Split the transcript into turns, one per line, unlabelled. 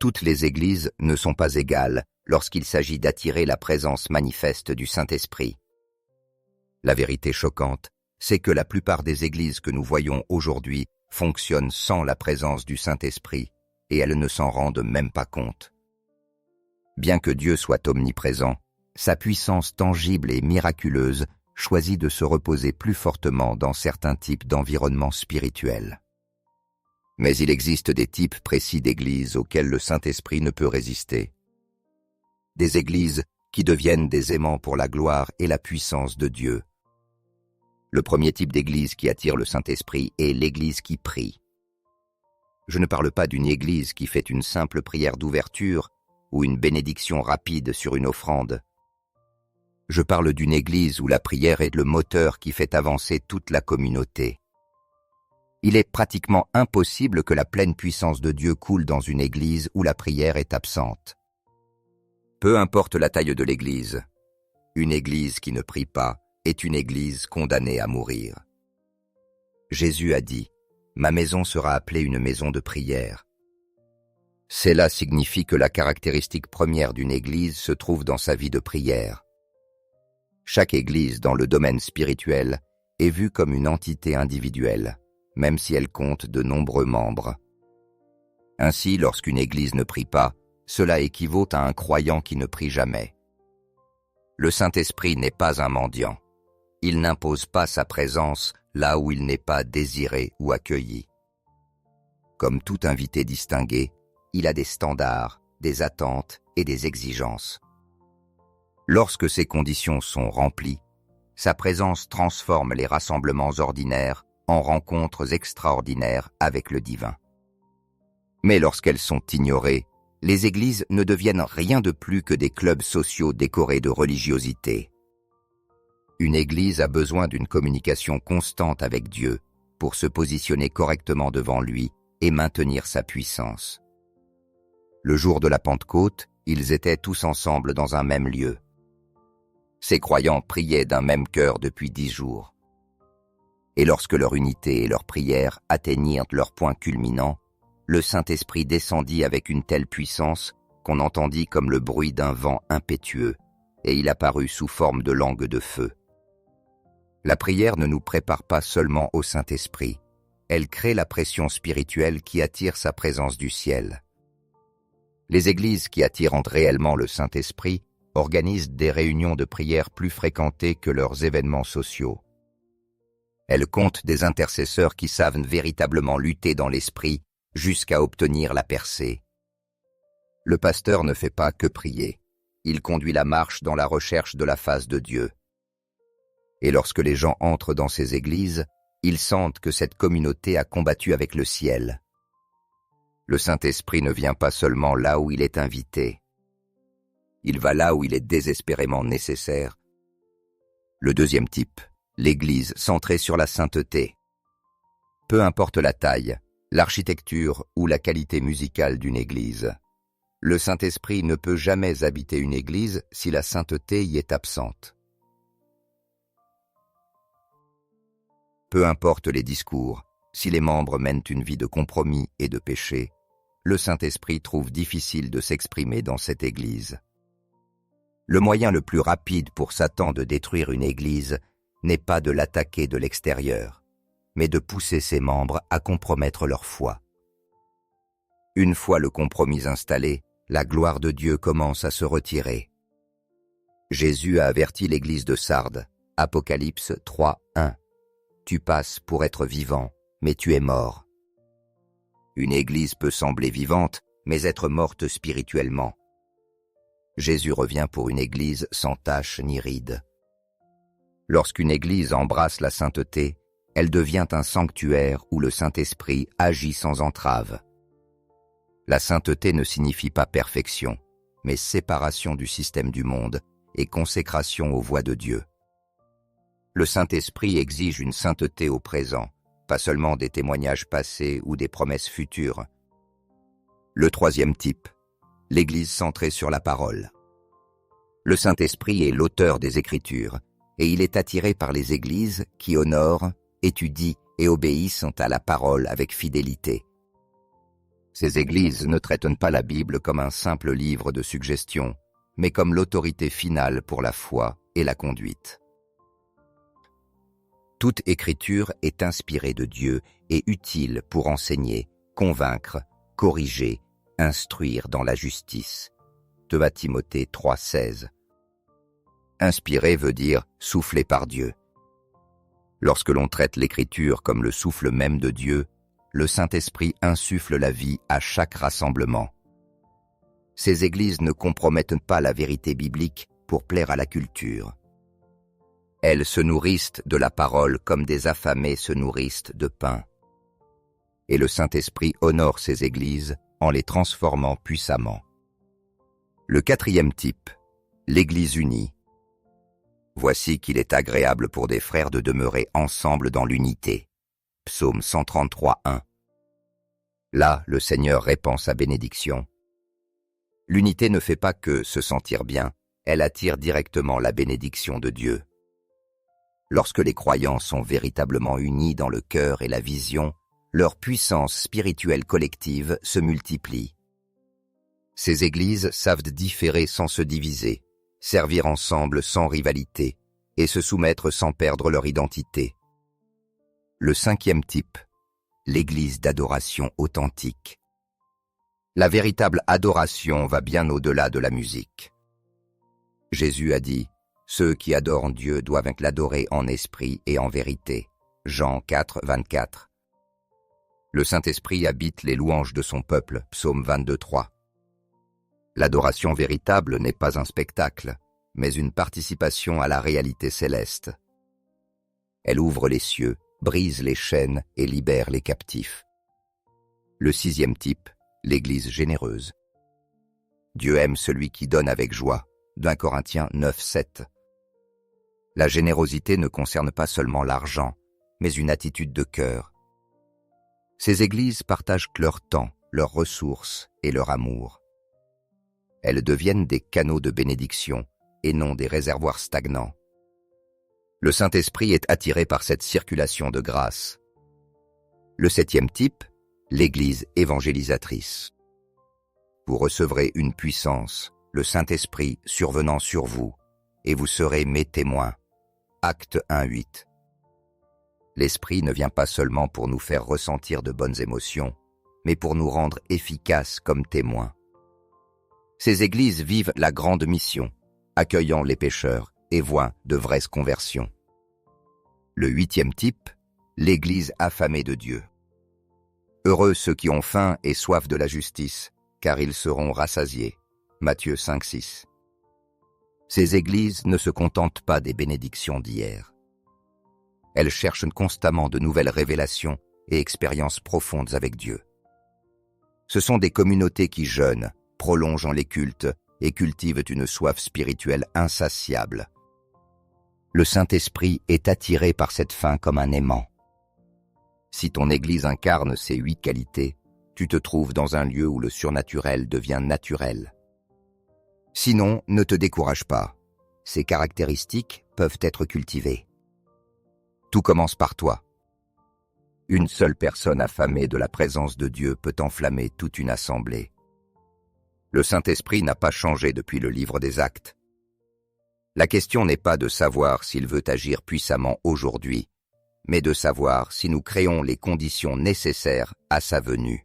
Toutes les églises ne sont pas égales lorsqu'il s'agit d'attirer la présence manifeste du Saint-Esprit. La vérité choquante, c'est que la plupart des églises que nous voyons aujourd'hui fonctionnent sans la présence du Saint-Esprit, et elles ne s'en rendent même pas compte. Bien que Dieu soit omniprésent, sa puissance tangible et miraculeuse choisit de se reposer plus fortement dans certains types d'environnements spirituels. Mais il existe des types précis d'églises auxquels le Saint-Esprit ne peut résister. Des églises qui deviennent des aimants pour la gloire et la puissance de Dieu. Le premier type d'église qui attire le Saint-Esprit est l'église qui prie. Je ne parle pas d'une église qui fait une simple prière d'ouverture ou une bénédiction rapide sur une offrande. Je parle d'une église où la prière est le moteur qui fait avancer toute la communauté. Il est pratiquement impossible que la pleine puissance de Dieu coule dans une église où la prière est absente. Peu importe la taille de l'église, une église qui ne prie pas est une église condamnée à mourir. Jésus a dit « Ma maison sera appelée une maison de prière ». Cela signifie que la caractéristique première d'une église se trouve dans sa vie de prière. Chaque église dans le domaine spirituel est vue comme une entité individuelle, même si elle compte de nombreux membres. Ainsi, lorsqu'une église ne prie pas, cela équivaut à un croyant qui ne prie jamais. Le Saint-Esprit n'est pas un mendiant. Il n'impose pas sa présence là où il n'est pas désiré ou accueilli. Comme tout invité distingué, il a des standards, des attentes et des exigences. Lorsque ces conditions sont remplies, sa présence transforme les rassemblements ordinaires en rencontres extraordinaires avec le divin. Mais lorsqu'elles sont ignorées, les églises ne deviennent rien de plus que des clubs sociaux décorés de religiosité. Une église a besoin d'une communication constante avec Dieu pour se positionner correctement devant lui et maintenir sa puissance. Le jour de la Pentecôte, ils étaient tous ensemble dans un même lieu. Ces croyants priaient d'un même cœur depuis 10 jours. Et lorsque leur unité et leur prière atteignirent leur point culminant, le Saint-Esprit descendit avec une telle puissance qu'on entendit comme le bruit d'un vent impétueux, et il apparut sous forme de langue de feu. La prière ne nous prépare pas seulement au Saint-Esprit, elle crée la pression spirituelle qui attire sa présence du ciel. Les églises qui attirent réellement le Saint-Esprit organisent des réunions de prière plus fréquentées que leurs événements sociaux. Elles comptent des intercesseurs qui savent véritablement lutter dans l'esprit jusqu'à obtenir la percée. Le pasteur ne fait pas que prier, il conduit la marche dans la recherche de la face de Dieu. Et lorsque les gens entrent dans ces églises, ils sentent que cette communauté a combattu avec le ciel. Le Saint-Esprit ne vient pas seulement là où il est invité. Il va là où il est désespérément nécessaire. Le deuxième type, l'église centrée sur la sainteté. Peu importe la taille, l'architecture ou la qualité musicale d'une église, le Saint-Esprit ne peut jamais habiter une église si la sainteté y est absente. Peu importe les discours, si les membres mènent une vie de compromis et de péché, le Saint-Esprit trouve difficile de s'exprimer dans cette église. Le moyen le plus rapide pour Satan de détruire une église n'est pas de l'attaquer de l'extérieur, mais de pousser ses membres à compromettre leur foi. Une fois le compromis installé, la gloire de Dieu commence à se retirer. Jésus a averti l'église de Sardes, Apocalypse 3, 1. « Tu passes pour être vivant, mais tu es mort. » Une église peut sembler vivante, mais être morte spirituellement. Jésus revient pour une église sans tache ni ride. Lorsqu'une église embrasse la sainteté, elle devient un sanctuaire où le Saint-Esprit agit sans entrave. La sainteté ne signifie pas perfection, mais séparation du système du monde et consécration aux voies de Dieu. Le Saint-Esprit exige une sainteté au présent, pas seulement des témoignages passés ou des promesses futures. Le troisième type, l'Église centrée sur la parole. Le Saint-Esprit est l'auteur des Écritures, et il est attiré par les églises qui honorent, étudient et obéissent à la parole avec fidélité. Ces églises ne traitent pas la Bible comme un simple livre de suggestions, mais comme l'autorité finale pour la foi et la conduite. Toute écriture est inspirée de Dieu et utile pour enseigner, convaincre, corriger, instruire dans la justice. 2 Timothée 3,16. Inspiré veut dire soufflé par Dieu. Lorsque l'on traite l'écriture comme le souffle même de Dieu, le Saint-Esprit insuffle la vie à chaque rassemblement. Ces églises ne compromettent pas la vérité biblique pour plaire à la culture. Elles se nourrissent de la parole comme des affamés se nourrissent de pain. Et le Saint-Esprit honore ces églises en les transformant puissamment. Le 4e type, l'Église unie. Voici qu'il est agréable pour des frères de demeurer ensemble dans l'unité. Psaume 133:1. Là, le Seigneur répand sa bénédiction. L'unité ne fait pas que se sentir bien, elle attire directement la bénédiction de Dieu. Lorsque les croyants sont véritablement unis dans le cœur et la vision, leur puissance spirituelle collective se multiplie. Ces églises savent différer sans se diviser, servir ensemble sans rivalité et se soumettre sans perdre leur identité. Le 5e type, l'église d'adoration authentique. La véritable adoration va bien au-delà de la musique. Jésus a dit « Ceux qui adorent Dieu doivent l'adorer en esprit et en vérité » Jean 4,24. Le Saint-Esprit habite les louanges de son peuple, Psaume 22,3. L'adoration véritable n'est pas un spectacle, mais une participation à la réalité céleste. Elle ouvre les cieux, brise les chaînes et libère les captifs. Le 6e type, l'église généreuse. Dieu aime celui qui donne avec joie, 1 Corinthiens 9,7. La générosité ne concerne pas seulement l'argent, mais une attitude de cœur. Ces églises partagent leur temps, leurs ressources et leur amour. Elles deviennent des canaux de bénédiction et non des réservoirs stagnants. Le Saint-Esprit est attiré par cette circulation de grâce. Le 7e type, l'église évangélisatrice. Vous recevrez une puissance, le Saint-Esprit survenant sur vous, et vous serez mes témoins. Acte 1,8. L'Esprit ne vient pas seulement pour nous faire ressentir de bonnes émotions, mais pour nous rendre efficaces comme témoins. Ces églises vivent la grande mission, accueillant les pécheurs et voient de vraies conversions. Le 8e type, l'église affamée de Dieu. Heureux ceux qui ont faim et soif de la justice, car ils seront rassasiés. Matthieu 5,6. Ces églises ne se contentent pas des bénédictions d'hier. Elles cherchent constamment de nouvelles révélations et expériences profondes avec Dieu. Ce sont des communautés qui jeûnent, prolongent les cultes et cultivent une soif spirituelle insatiable. Le Saint-Esprit est attiré par cette faim comme un aimant. Si ton Église incarne ces 8 qualités, tu te trouves dans un lieu où le surnaturel devient naturel. Sinon, ne te décourage pas. Ces caractéristiques peuvent être cultivées. Tout commence par toi. Une seule personne affamée de la présence de Dieu peut enflammer toute une assemblée. Le Saint-Esprit n'a pas changé depuis le livre des Actes. La question n'est pas de savoir s'il veut agir puissamment aujourd'hui, mais de savoir si nous créons les conditions nécessaires à sa venue.